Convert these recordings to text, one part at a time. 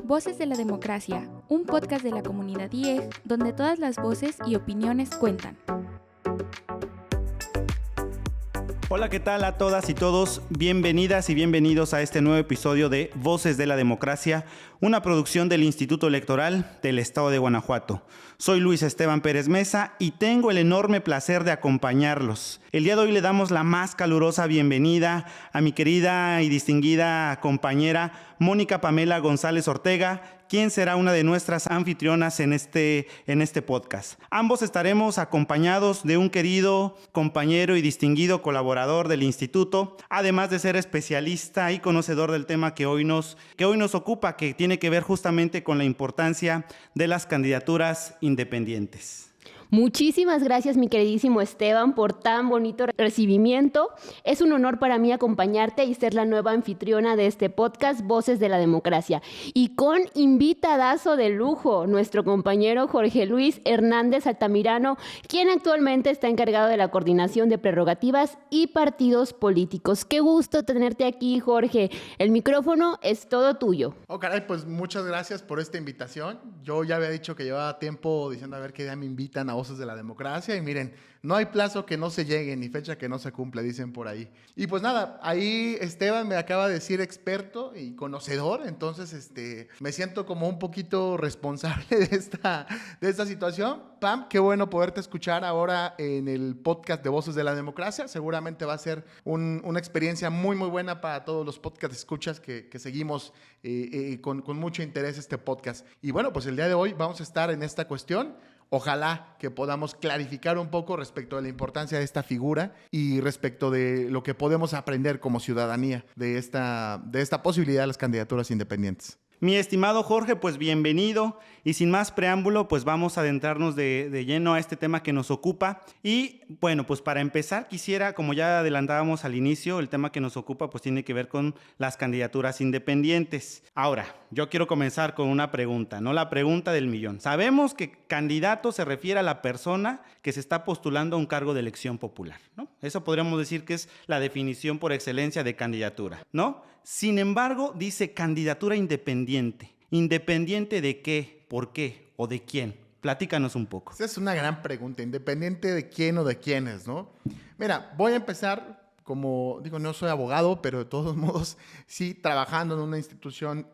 Voces de la Democracia, un podcast de la comunidad IEG donde todas las voces y opiniones cuentan. Hola, ¿qué tal a todas y todos? Bienvenidas y bienvenidos a este nuevo episodio de Voces de la Democracia, una producción del Instituto Electoral del Estado de Guanajuato. Soy Luis Esteban Pérez Mesa y tengo el enorme placer de acompañarlos. El día de hoy le damos la más calurosa bienvenida a mi querida y distinguida compañera Mónica Pamela González Ortega, quien será una de nuestras anfitrionas en este podcast. Ambos estaremos acompañados de un querido compañero y distinguido colaborador del instituto, además de ser especialista y conocedor del tema que hoy nos ocupa, que tiene que ver justamente con la importancia de las candidaturas independientes. Muchísimas gracias, mi queridísimo Esteban, por tan bonito recibimiento. Es un honor para mí acompañarte y ser la nueva anfitriona de este podcast, Voces de la Democracia. Y con invitadazo de lujo, nuestro compañero Jorge Luis Hernández Altamirano, quien actualmente está encargado de la coordinación de prerrogativas y partidos políticos. Qué gusto tenerte aquí, Jorge. El micrófono es todo tuyo. Oh, caray, pues muchas gracias por esta invitación. Yo ya había dicho que llevaba tiempo diciendo a ver qué día me invitan a Voces de la Democracia y miren, no hay plazo que no se llegue ni fecha que no se cumpla, dicen por ahí. Y pues nada, ahí Esteban me acaba de decir experto y conocedor, entonces me siento como un poquito responsable de esta situación. Pam, qué bueno poderte escuchar ahora en el podcast de Voces de la Democracia. Seguramente va a ser una experiencia muy muy buena para todos los podcast escuchas que seguimos con mucho interés este podcast. Y bueno, pues el día de hoy vamos a estar en esta cuestión. Ojalá que podamos clarificar un poco respecto de la importancia de esta figura y respecto de lo que podemos aprender como ciudadanía de esta posibilidad de las candidaturas independientes. Mi estimado Jorge, pues bienvenido y sin más preámbulo, pues vamos a adentrarnos de lleno a este tema que nos ocupa. Y bueno, pues para empezar quisiera, como ya adelantábamos al inicio, el tema que nos ocupa pues tiene que ver con las candidaturas independientes. Ahora, yo quiero comenzar con una pregunta, ¿no? La pregunta del millón. Sabemos que candidato se refiere a la persona que se está postulando a un cargo de elección popular, ¿no? Eso podríamos decir que es la definición por excelencia de candidatura, ¿no? Sin embargo, dice candidatura independiente. ¿Independiente de qué? ¿Por qué? ¿O de quién? Platícanos un poco. Esa es una gran pregunta. ¿Independiente de quién o de quiénes, no? Mira, voy a empezar, como digo, no soy abogado, pero de todos modos, sí, trabajando en una institución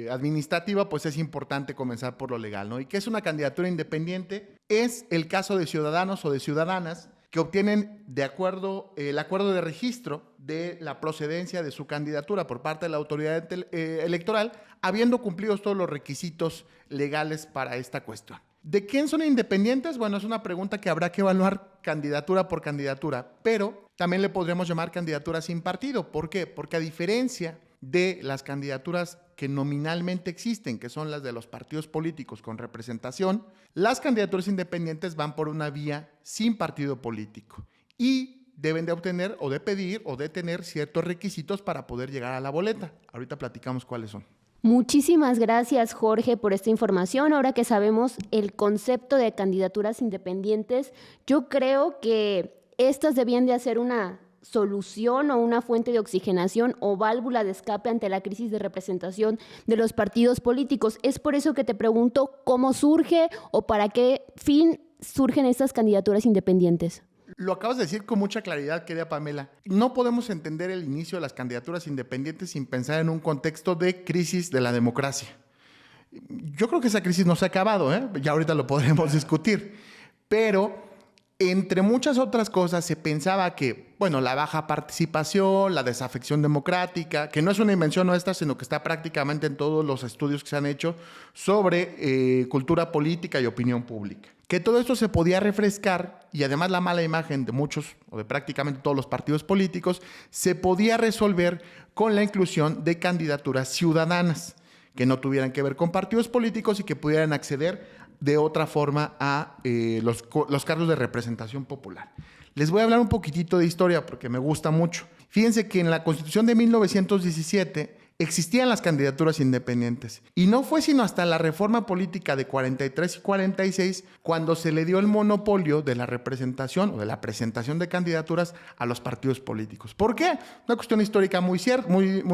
administrativa, pues es importante comenzar por lo legal, ¿no? ¿Y qué es una candidatura independiente? Es el caso de ciudadanos o de ciudadanas que obtienen el acuerdo de registro de la procedencia de su candidatura por parte de la autoridad electoral, habiendo cumplido todos los requisitos legales para esta cuestión. ¿De quién son independientes? Bueno, es una pregunta que habrá que evaluar candidatura por candidatura, pero también le podríamos llamar candidatura sin partido. ¿Por qué? Porque a diferencia de las candidaturas que nominalmente existen, que son las de los partidos políticos con representación, las candidaturas independientes van por una vía sin partido político y deben de obtener o de pedir o de tener ciertos requisitos para poder llegar a la boleta. Ahorita platicamos cuáles son. Muchísimas gracias, Jorge, por esta información. Ahora que sabemos el concepto de candidaturas independientes, yo creo que estas debían de hacer una solución o una fuente de oxigenación o válvula de escape ante la crisis de representación de los partidos políticos. Es por eso que te pregunto cómo surge o para qué fin surgen estas candidaturas independientes. Lo acabas de decir con mucha claridad, querida Pamela. No podemos entender el inicio de las candidaturas independientes sin pensar en un contexto de crisis de la democracia. Yo creo que esa crisis no se ha acabado, ya ahorita lo podremos discutir, pero entre muchas otras cosas se pensaba que, bueno, la baja participación, la desafección democrática, que no es una invención nuestra, sino que está prácticamente en todos los estudios que se han hecho sobre cultura política y opinión pública. Que todo esto se podía refrescar y además la mala imagen de muchos o de prácticamente todos los partidos políticos se podía resolver con la inclusión de candidaturas ciudadanas que no tuvieran que ver con partidos políticos y que pudieran acceder de otra forma a los cargos de representación popular. Les voy a hablar un poquitito de historia porque me gusta mucho. Fíjense que en la Constitución de 1917 existían las candidaturas independientes. Y no fue sino hasta la reforma política de 43 y 46 cuando se le dio el monopolio de la representación o de la presentación de candidaturas a los partidos políticos. ¿Por qué? Una cuestión histórica muy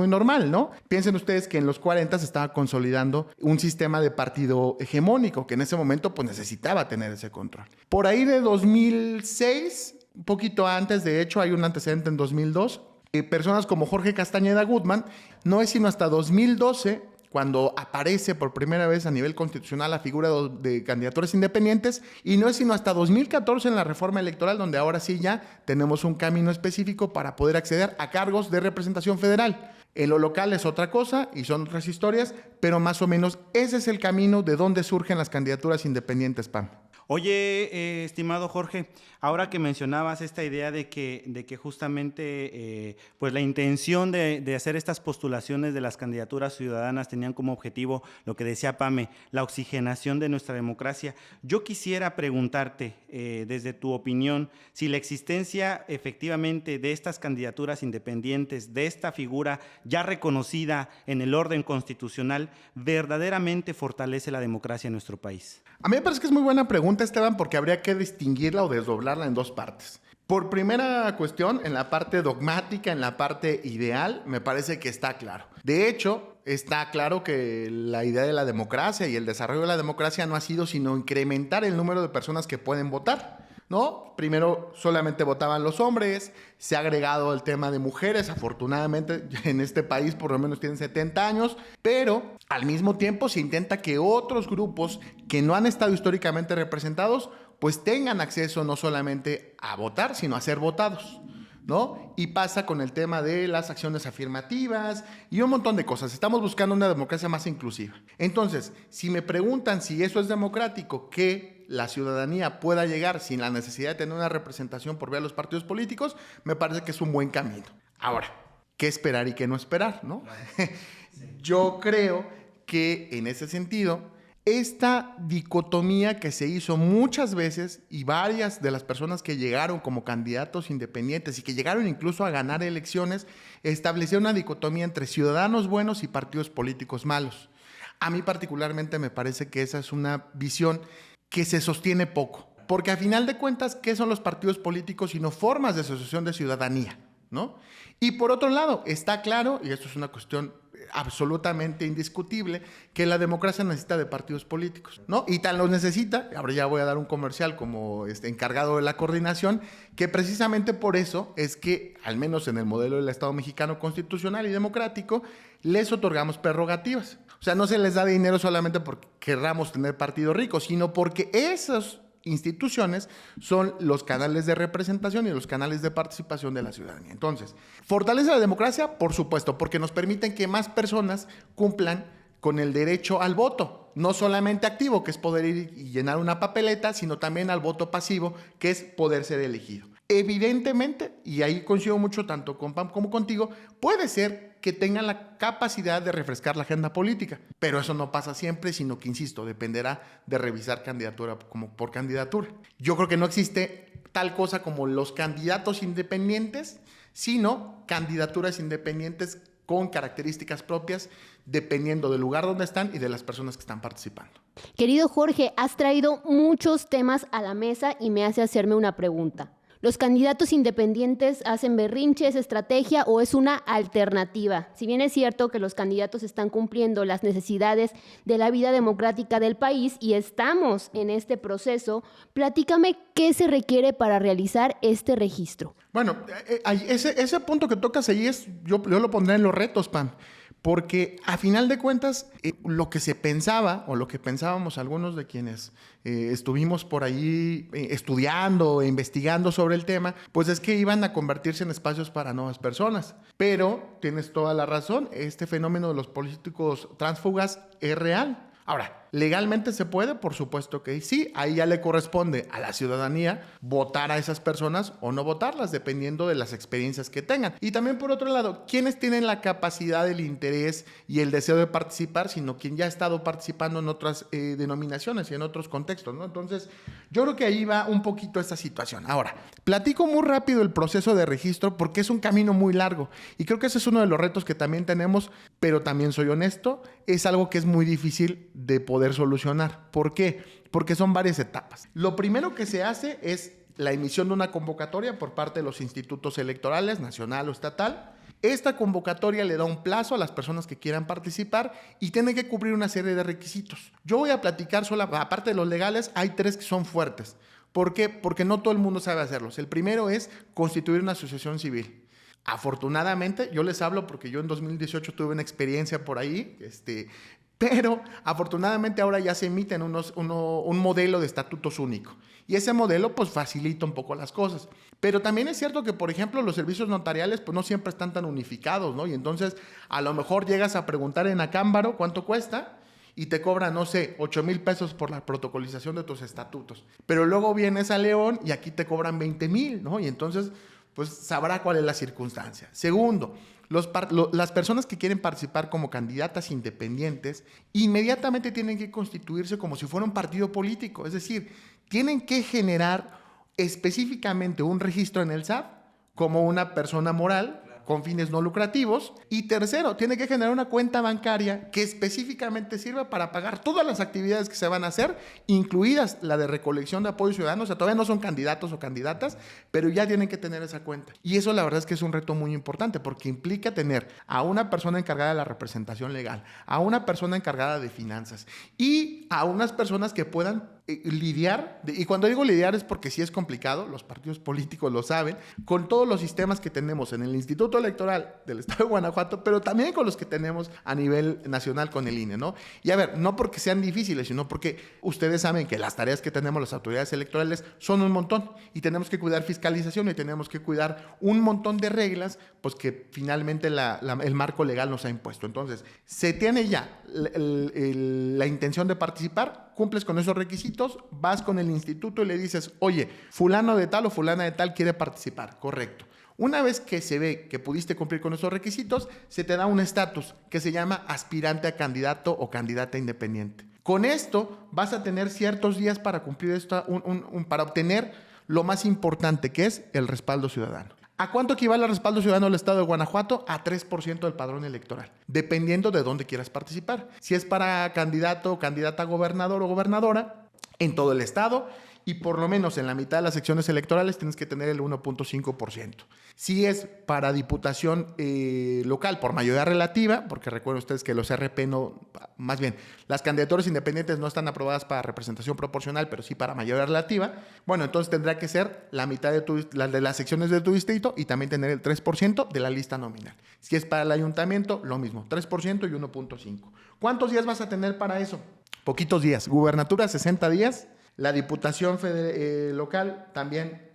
normal, ¿no? Piensen ustedes que en los 40 se estaba consolidando un sistema de partido hegemónico que en ese momento pues necesitaba tener ese control. Por ahí de 2006, un poquito antes, de hecho, hay un antecedente en 2002, personas como Jorge Castañeda Gutmann, no es sino hasta 2012 cuando aparece por primera vez a nivel constitucional la figura de candidaturas independientes, y no es sino hasta 2014 en la reforma electoral donde ahora sí ya tenemos un camino específico para poder acceder a cargos de representación federal. En lo local es otra cosa y son otras historias, pero más o menos ese es el camino de donde surgen las candidaturas independientes, Pam. Oye, estimado Jorge, ahora que mencionabas esta idea de que justamente pues la intención de hacer estas postulaciones de las candidaturas ciudadanas tenían como objetivo lo que decía Pame, la oxigenación de nuestra democracia. Yo quisiera preguntarte, desde tu opinión, si la existencia efectivamente de estas candidaturas independientes, de esta figura ya reconocida en el orden constitucional, verdaderamente fortalece la democracia en nuestro país. A mí me parece que es muy buena pregunta, Esteban, porque habría que distinguirla o desdoblarla en dos partes. Por primera cuestión, en la parte dogmática, en la parte ideal, me parece que está claro. De hecho, está claro que la idea de la democracia y el desarrollo de la democracia no ha sido sino incrementar el número de personas que pueden votar, ¿no? Primero solamente votaban los hombres, se ha agregado el tema de mujeres, afortunadamente en este país por lo menos tienen 70 años, pero al mismo tiempo se intenta que otros grupos que no han estado históricamente representados pues tengan acceso no solamente a votar, sino a ser votados, ¿no? Y pasa con el tema de las acciones afirmativas y un montón de cosas. Estamos buscando una democracia más inclusiva. Entonces, si me preguntan si eso es democrático, que la ciudadanía pueda llegar sin la necesidad de tener una representación por vía de los partidos políticos, me parece que es un buen camino. Ahora, ¿qué esperar y qué no esperar, no? Yo creo que en ese sentido, esta dicotomía que se hizo muchas veces y varias de las personas que llegaron como candidatos independientes y que llegaron incluso a ganar elecciones, estableció una dicotomía entre ciudadanos buenos y partidos políticos malos. A mí particularmente me parece que esa es una visión que se sostiene poco, porque a final de cuentas, ¿qué son los partidos políticos sino formas de asociación de ciudadanía, ¿no? Y por otro lado, está claro, y esto es una cuestión absolutamente indiscutible, que la democracia necesita de partidos políticos, ¿no? Y tan los necesita, ahora ya voy a dar un comercial como encargado de la coordinación, que precisamente por eso es que, al menos en el modelo del Estado mexicano constitucional y democrático, les otorgamos prerrogativas. O sea, no se les da dinero solamente porque querramos tener partidos ricos, sino porque esas instituciones son los canales de representación y los canales de participación de la ciudadanía. Entonces, ¿fortalece la democracia? Por supuesto, porque nos permiten que más personas cumplan con el derecho al voto, no solamente activo, que es poder ir y llenar una papeleta, sino también al voto pasivo, que es poder ser elegido. Evidentemente, y ahí coincido mucho tanto con Pam como contigo, puede ser que tengan la capacidad de refrescar la agenda política, pero eso no pasa siempre, sino que, insisto, dependerá de revisar candidatura como por candidatura. Yo creo que no existe tal cosa como los candidatos independientes, sino candidaturas independientes con características propias, dependiendo del lugar donde están y de las personas que están participando. Querido Jorge, has traído muchos temas a la mesa y me hace hacerme una pregunta. ¿Los candidatos independientes hacen berrinche, es estrategia o es una alternativa? Si bien es cierto que los candidatos están cumpliendo las necesidades de la vida democrática del país y estamos en este proceso, platícame qué se requiere para realizar este registro. Bueno, ese punto que tocas ahí yo lo pondré en los retos, Pam. Porque a final de cuentas, lo que se pensaba, o lo que pensábamos algunos de quienes estuvimos por ahí estudiando e investigando sobre el tema, pues es que iban a convertirse en espacios para nuevas personas. Pero tienes toda la razón, este fenómeno de los políticos tránsfugas es real. Ahora, ¿Legalmente se puede? Por supuesto que sí. Ahí ya le corresponde a la ciudadanía votar a esas personas o no votarlas, dependiendo de las experiencias que tengan. Y también, por otro lado, ¿quiénes tienen la capacidad, el interés y el deseo de participar, sino quien ya ha estado participando en otras denominaciones y en otros contextos, ¿no? Entonces, yo creo que ahí va un poquito esta situación. Ahora, platico muy rápido el proceso de registro porque es un camino muy largo y creo que ese es uno de los retos que también tenemos, pero también soy honesto, es algo que es muy difícil de poder solucionar. ¿Por qué? Porque son varias etapas. Lo primero que se hace es la emisión de una convocatoria por parte de los institutos electorales, nacional o estatal. Esta convocatoria le da un plazo a las personas que quieran participar y tienen que cubrir una serie de requisitos. Yo voy a platicar aparte de los legales, hay 3 que son fuertes. ¿Por qué? Porque no todo el mundo sabe hacerlos. El primero es constituir una asociación civil. Afortunadamente, yo les hablo porque yo en 2018 tuve una experiencia por ahí, pero afortunadamente ahora ya se emiten un modelo de estatutos único. Y ese modelo pues facilita un poco las cosas. Pero también es cierto que, por ejemplo, los servicios notariales pues no siempre están tan unificados, ¿no? Y entonces a lo mejor llegas a preguntar en Acámbaro cuánto cuesta y te cobran, no sé, 8,000 pesos por la protocolización de tus estatutos. Pero luego vienes a León y aquí te cobran 20,000, ¿no? Y entonces pues sabrá cuál es la circunstancia. Segundo, las personas que quieren participar como candidatas independientes inmediatamente tienen que constituirse como si fuera un partido político. Es decir, tienen que generar específicamente un registro en el SAT como una persona moral con fines no lucrativos. Y tercero, tiene que generar una cuenta bancaria que específicamente sirva para pagar todas las actividades que se van a hacer, incluidas la de recolección de apoyo ciudadano. O sea, todavía no son candidatos o candidatas, pero ya tienen que tener esa cuenta. Y eso la verdad es que es un reto muy importante porque implica tener a una persona encargada de la representación legal, a una persona encargada de finanzas y a unas personas que puedan lidiar, y cuando digo lidiar es porque sí es complicado, los partidos políticos lo saben, con todos los sistemas que tenemos en el Instituto Electoral del Estado de Guanajuato, pero también con los que tenemos a nivel nacional con el INE, ¿no? Y a ver, no porque sean difíciles, sino porque ustedes saben que las tareas que tenemos las autoridades electorales son un montón y tenemos que cuidar fiscalización y tenemos que cuidar un montón de reglas, pues que finalmente el marco legal nos ha impuesto. Entonces, se tiene ya la intención de participar, cumples con esos requisitos, vas con el instituto y le dices, oye, fulano de tal o fulana de tal quiere participar, correcto. Una vez que se ve que pudiste cumplir con esos requisitos, se te da un estatus que se llama aspirante a candidato o candidata independiente. Con esto vas a tener ciertos días para cumplir para obtener lo más importante, que es el respaldo ciudadano. ¿A cuánto equivale el respaldo ciudadano del Estado de Guanajuato? A 3% del padrón electoral, dependiendo de dónde quieras participar. Si es para candidato o candidata a gobernador o gobernadora en todo el Estado, y por lo menos en la mitad de las secciones electorales tienes que tener el 1.5%. Si es para diputación local por mayoría relativa, porque recuerden ustedes que los RP más bien, las candidaturas independientes no están aprobadas para representación proporcional, pero sí para mayoría relativa, bueno, entonces tendrá que ser la mitad de las secciones de tu distrito y también tener el 3% de la lista nominal. Si es para el ayuntamiento, lo mismo, 3% y 1.5%. ¿Cuántos días vas a tener para eso? Poquitos días. Gubernatura, 60 días. La Diputación local también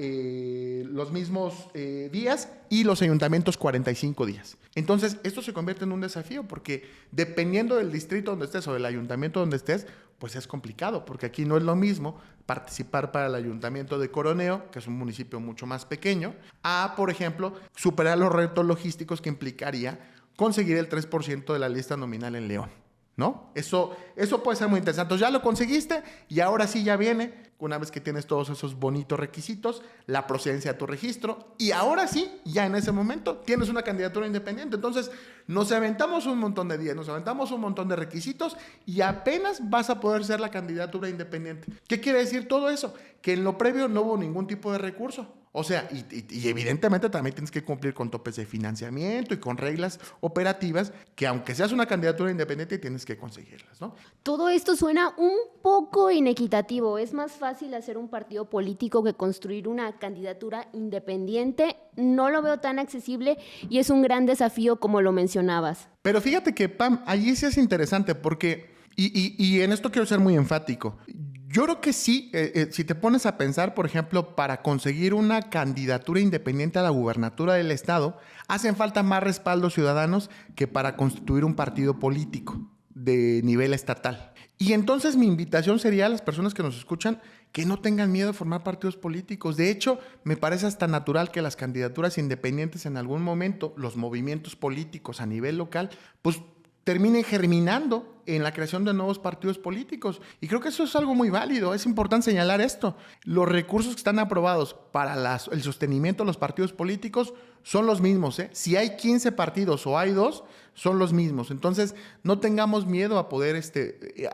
los mismos días y los ayuntamientos 45 días. Entonces, esto se convierte en un desafío porque dependiendo del distrito donde estés o del ayuntamiento donde estés, pues es complicado porque aquí no es lo mismo participar para el ayuntamiento de Coroneo, que es un municipio mucho más pequeño, a, por ejemplo, superar los retos logísticos que implicaría conseguir el 3% de la lista nominal en León, ¿no? Eso puede ser muy interesante. Entonces ya lo conseguiste y ahora sí ya viene, una vez que tienes todos esos bonitos requisitos, la procedencia de tu registro y ahora sí, ya en ese momento tienes una candidatura independiente. Entonces nos aventamos un montón de días, nos aventamos un montón de requisitos y apenas vas a poder ser la candidatura independiente. ¿Qué quiere decir todo eso? Que en lo previo no hubo ningún tipo de recurso. O sea, y evidentemente también tienes que cumplir con topes de financiamiento y con reglas operativas que aunque seas una candidatura independiente tienes que conseguirlas, ¿no? Todo esto suena un poco inequitativo. Es más fácil hacer un partido político que construir una candidatura independiente. No lo veo tan accesible y es un gran desafío como lo mencionabas. Pero fíjate que, Pam, allí sí es interesante porque, y en esto quiero ser muy enfático, yo creo que sí, si te pones a pensar, por ejemplo, para conseguir una candidatura independiente a la gubernatura del Estado, hacen falta más respaldos ciudadanos que para constituir un partido político de nivel estatal. Y entonces mi invitación sería a las personas que nos escuchan que no tengan miedo a formar partidos políticos. De hecho, me parece hasta natural que las candidaturas independientes en algún momento, los movimientos políticos a nivel local, pues terminen germinando en la creación de nuevos partidos políticos. Y creo que eso es algo muy válido. Es importante señalar esto. Los recursos que están aprobados para el sostenimiento de los partidos políticos son los mismos, ¿eh? Si hay 15 partidos o hay 2, son los mismos. Entonces, no tengamos miedo a poder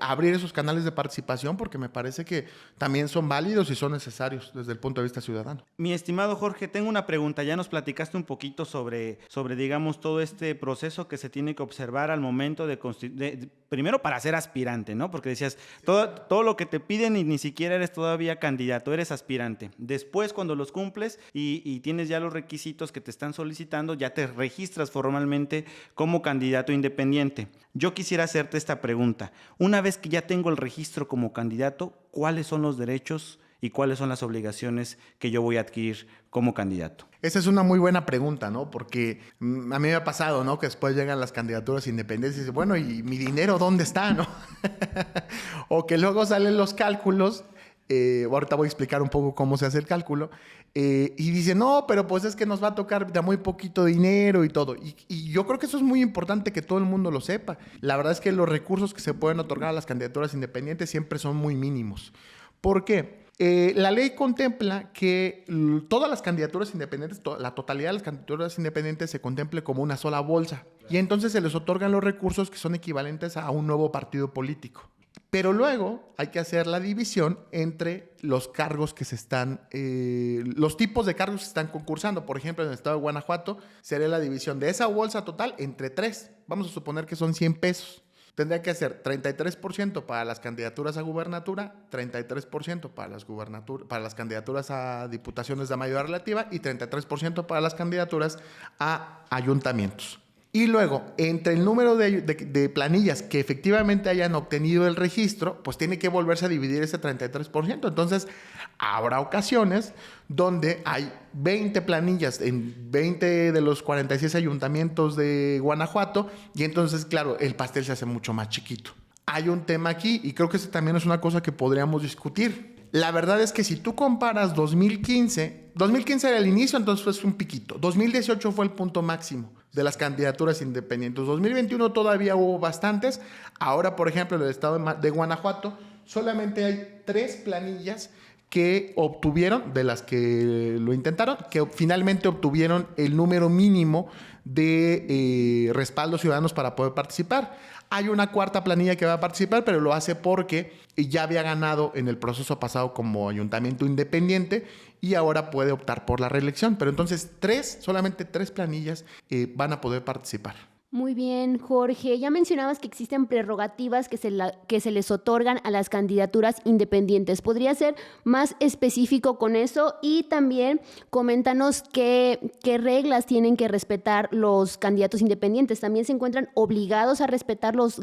abrir esos canales de participación, porque me parece que también son válidos y son necesarios desde el punto de vista ciudadano. Mi estimado Jorge, tengo una pregunta. Ya nos platicaste un poquito sobre digamos, todo este proceso que se tiene que observar al momento primero para ser aspirante, ¿no? Porque decías, todo lo que te piden y ni siquiera eres todavía candidato, eres aspirante. Después, cuando los cumples y tienes ya los requisitos que te están solicitando, ya te registras formalmente como candidato independiente. Yo quisiera hacerte esta pregunta. Una vez que ya tengo el registro como candidato, ¿cuáles son los derechos y cuáles son las obligaciones que yo voy a adquirir como candidato? Esa es una muy buena pregunta, ¿no? Porque a mí me ha pasado, ¿no? Que después llegan las candidaturas independientes y dicen, bueno, ¿y mi dinero dónde está, no? O que luego salen los cálculos. Ahorita voy a explicar un poco cómo se hace el cálculo. Y dicen, no, pero pues es que nos va a tocar de muy poquito dinero y todo. Y yo creo que eso es muy importante que todo el mundo lo sepa. La verdad es que los recursos que se pueden otorgar a las candidaturas independientes siempre son muy mínimos. ¿Por qué? La ley contempla que todas las candidaturas independientes, la totalidad de las candidaturas independientes se contemple como una sola bolsa. Y entonces se les otorgan los recursos que son equivalentes a un nuevo partido político. Pero luego hay que hacer la división entre los cargos que los tipos de cargos que se están concursando. Por ejemplo, en el estado de Guanajuato sería la división de esa bolsa total entre 3. Vamos a suponer que son 100 pesos. Tendría que hacer 33% para las candidaturas a gubernatura, 33% para las candidaturas a diputaciones de mayoría relativa y 33% para las candidaturas a ayuntamientos. Y luego, entre el número de planillas que efectivamente hayan obtenido el registro, pues tiene que volverse a dividir ese 33%. Entonces, habrá ocasiones donde hay 20 planillas en 20 de los 46 ayuntamientos de Guanajuato y entonces, claro, el pastel se hace mucho más chiquito. Hay un tema aquí y creo que eso también es una cosa que podríamos discutir. La verdad es que si tú comparas 2015 era el inicio, entonces fue un piquito. 2018 fue el punto máximo de las candidaturas independientes. 2021 todavía hubo bastantes. Ahora, por ejemplo, en el estado de Guanajuato, solamente hay 3 planillas que obtuvieron, de las que lo intentaron, que finalmente obtuvieron el número mínimo de respaldos ciudadanos para poder participar. Hay una 4ª planilla que va a participar, pero lo hace porque ya había ganado en el proceso pasado como ayuntamiento independiente y ahora puede optar por la reelección. Pero entonces solamente 3 planillas van a poder participar. Muy bien, Jorge. Ya mencionabas que existen prerrogativas que se les otorgan a las candidaturas independientes. ¿Podría ser más específico con eso? Y también coméntanos qué reglas tienen que respetar los candidatos independientes. ¿También se encuentran obligados a respetar los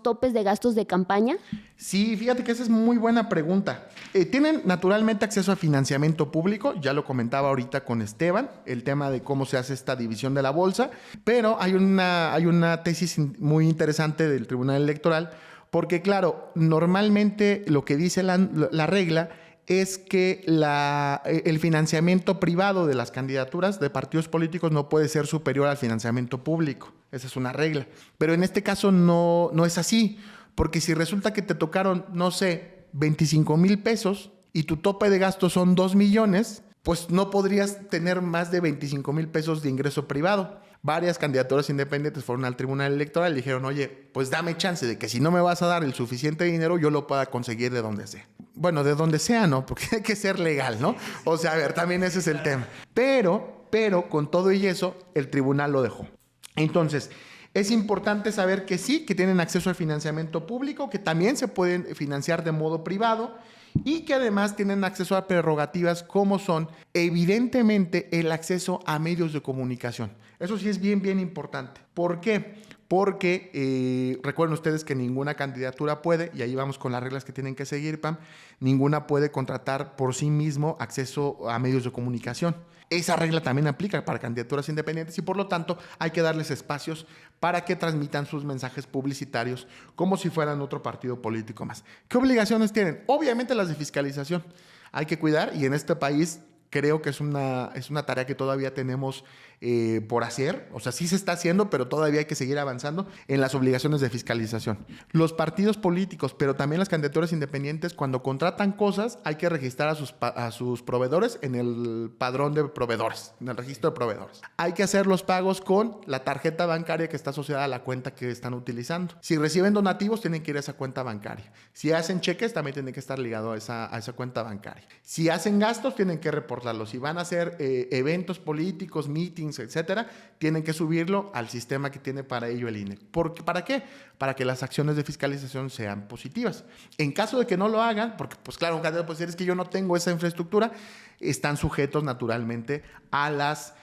topes de gastos de campaña? Sí, fíjate que esa es muy buena pregunta. Tienen naturalmente acceso a financiamiento público, ya lo comentaba ahorita con Esteban, el tema de cómo se hace esta división de la bolsa, pero hay una tesis muy interesante del Tribunal Electoral, porque claro, normalmente lo que dice la regla es que el financiamiento privado de las candidaturas de partidos políticos no puede ser superior al financiamiento público. Esa es una regla. Pero en este caso no es así, porque si resulta que te tocaron, no sé, 25,000 pesos y tu tope de gastos son 2 millones, pues no podrías tener más de 25,000 pesos de ingreso privado. Varias candidaturas independientes fueron al Tribunal Electoral y dijeron, oye, pues dame chance de que si no me vas a dar el suficiente dinero, yo lo pueda conseguir de donde sea. Bueno, de donde sea, ¿no? Porque hay que ser legal, ¿no? O sea, a ver, también ese es el tema. Pero con todo y eso, el tribunal lo dejó. Entonces, es importante saber que sí, que tienen acceso al financiamiento público, que también se pueden financiar de modo privado y que además tienen acceso a prerrogativas como son, evidentemente, el acceso a medios de comunicación. Eso sí es bien importante. ¿Por qué? porque recuerden ustedes que ninguna candidatura puede, y ahí vamos con las reglas que tienen que seguir, Pam, ninguna puede contratar por sí mismo acceso a medios de comunicación. Esa regla también aplica para candidaturas independientes y por lo tanto hay que darles espacios para que transmitan sus mensajes publicitarios como si fueran otro partido político más. ¿Qué obligaciones tienen? Obviamente las de fiscalización. Hay que cuidar y en este país creo que es una tarea que todavía tenemos por hacer. O sea, sí se está haciendo, pero todavía hay que seguir avanzando en las obligaciones de fiscalización. Los partidos políticos, pero también las candidaturas independientes, cuando contratan cosas, hay que registrar a sus proveedores en el padrón de proveedores, en el registro de proveedores. Hay que hacer los pagos con la tarjeta bancaria que está asociada a la cuenta que están utilizando. Si reciben donativos, tienen que ir a esa cuenta bancaria. Si hacen cheques, también tienen que estar ligados a esa cuenta bancaria. Si hacen gastos, tienen que reportarlos. Si van a hacer eventos políticos, meetings, etcétera, tienen que subirlo al sistema que tiene para ello el INE. ¿Para qué? Para que las acciones de fiscalización sean positivas. En caso de que no lo hagan, porque pues claro, un candidato puede decir es que yo no tengo esa infraestructura, están sujetos naturalmente a las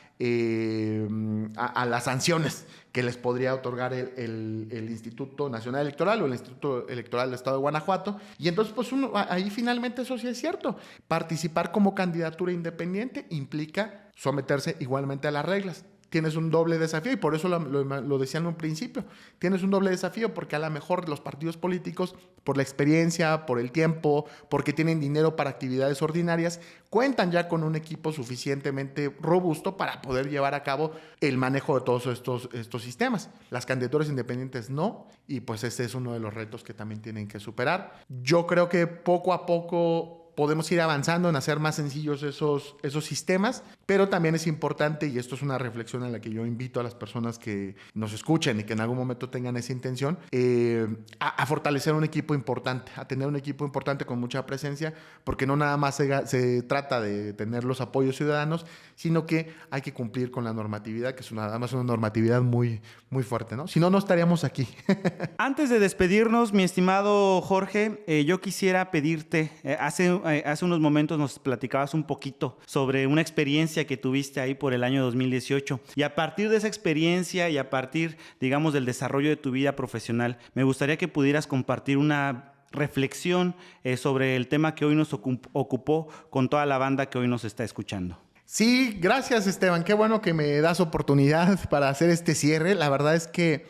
sanciones que les podría otorgar el Instituto Nacional Electoral o el Instituto Electoral del Estado de Guanajuato. Y entonces, pues ahí finalmente eso sí es cierto. Participar como candidatura independiente implica someterse igualmente a las reglas. Tienes un doble desafío y por eso lo decía en un principio. Tienes un doble desafío porque a lo mejor los partidos políticos, por la experiencia, por el tiempo, porque tienen dinero para actividades ordinarias, cuentan ya con un equipo suficientemente robusto para poder llevar a cabo el manejo de todos estos sistemas. Las candidaturas independientes no, y pues ese es uno de los retos que también tienen que superar. Yo creo que poco a poco podemos ir avanzando en hacer más sencillos esos sistemas, pero también es importante, y esto es una reflexión en la que yo invito a las personas que nos escuchen y que en algún momento tengan esa intención, a fortalecer un equipo importante, a tener un equipo importante con mucha presencia, porque no nada más se trata de tener los apoyos ciudadanos, sino que hay que cumplir con la normatividad, que es además una normatividad muy, muy fuerte, ¿no? Si no, no estaríamos aquí. Antes de despedirnos, mi estimado Jorge, yo quisiera pedirte, hace unos momentos nos platicabas un poquito sobre una experiencia que tuviste ahí por el año 2018 y a partir de esa experiencia y a partir, digamos, del desarrollo de tu vida profesional, me gustaría que pudieras compartir una reflexión sobre el tema que hoy nos ocupó con toda la banda que hoy nos está escuchando. Sí, gracias Esteban, qué bueno que me das oportunidad para hacer este cierre. La verdad es que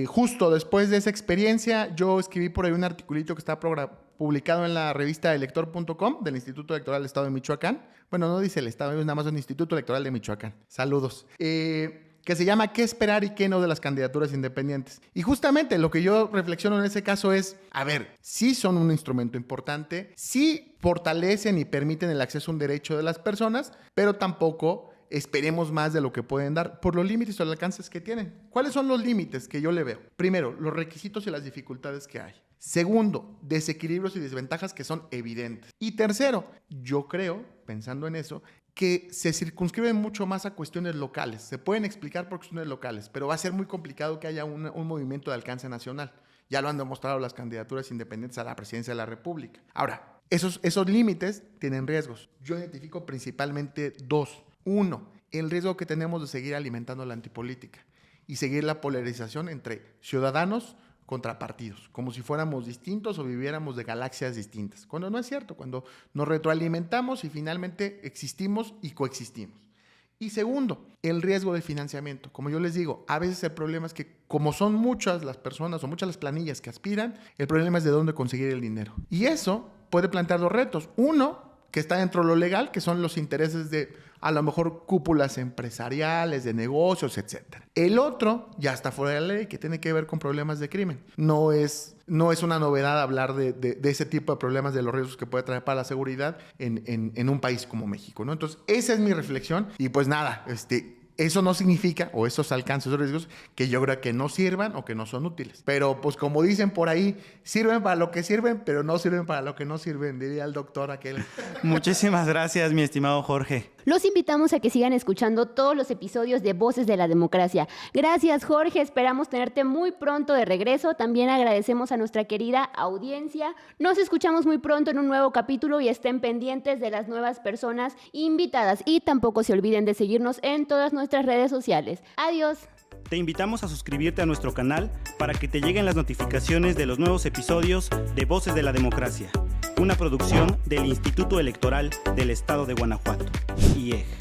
justo después de esa experiencia yo escribí por ahí un articulito que está publicado en la revista elector.com del Instituto Electoral del Estado de Michoacán. Bueno, no dice el Estado, es nada más un Instituto Electoral de Michoacán. Saludos. Que se llama ¿Qué esperar y qué no de las candidaturas independientes? Y justamente lo que yo reflexiono en ese caso es, a ver, sí son un instrumento importante, sí fortalecen y permiten el acceso a un derecho de las personas, pero tampoco esperemos más de lo que pueden dar por los límites o los alcances que tienen. ¿Cuáles son los límites que yo le veo? Primero, los requisitos y las dificultades que hay. Segundo, desequilibrios y desventajas que son evidentes. Y tercero, yo creo, pensando en eso, que se circunscriben mucho más a cuestiones locales. Se pueden explicar por cuestiones locales, pero va a ser muy complicado que haya un movimiento de alcance nacional. Ya lo han demostrado las candidaturas independientes a la presidencia de la República. Ahora, esos límites tienen riesgos. Yo identifico principalmente dos. Uno, el riesgo que tenemos de seguir alimentando la antipolítica y seguir la polarización entre ciudadanos contra partidos, como si fuéramos distintos o viviéramos de galaxias distintas, cuando no es cierto, cuando nos retroalimentamos y finalmente existimos y coexistimos. Y segundo, el riesgo de financiamiento. Como yo les digo, a veces el problema es que como son muchas las personas o muchas las planillas que aspiran, el problema es de dónde conseguir el dinero. Y eso puede plantear dos retos. Uno, que está dentro de lo legal, que son los intereses de, a lo mejor, cúpulas empresariales, de negocios, etc. El otro, ya está fuera de la ley, que tiene que ver con problemas de crimen. No es una novedad hablar de ese tipo de problemas, de los riesgos que puede traer para la seguridad en un país como México, ¿no? Entonces, esa es mi reflexión. Y pues nada, eso no significa, o esos alcances o riesgos, que yo creo que no sirvan o que no son útiles. Pero pues como dicen por ahí, sirven para lo que sirven, pero no sirven para lo que no sirven, diría el doctor aquel. Muchísimas gracias, mi estimado Jorge. Los invitamos a que sigan escuchando todos los episodios de Voces de la Democracia. Gracias, Jorge. Esperamos tenerte muy pronto de regreso. También agradecemos a nuestra querida audiencia. Nos escuchamos muy pronto en un nuevo capítulo y estén pendientes de las nuevas personas invitadas. Y tampoco se olviden de seguirnos en todas nuestras redes sociales. Adiós. te invitamos a suscribirte a nuestro canal para que te lleguen las notificaciones de los nuevos episodios de Voces de la Democracia, una producción del Instituto Electoral del Estado de Guanajuato, IEG.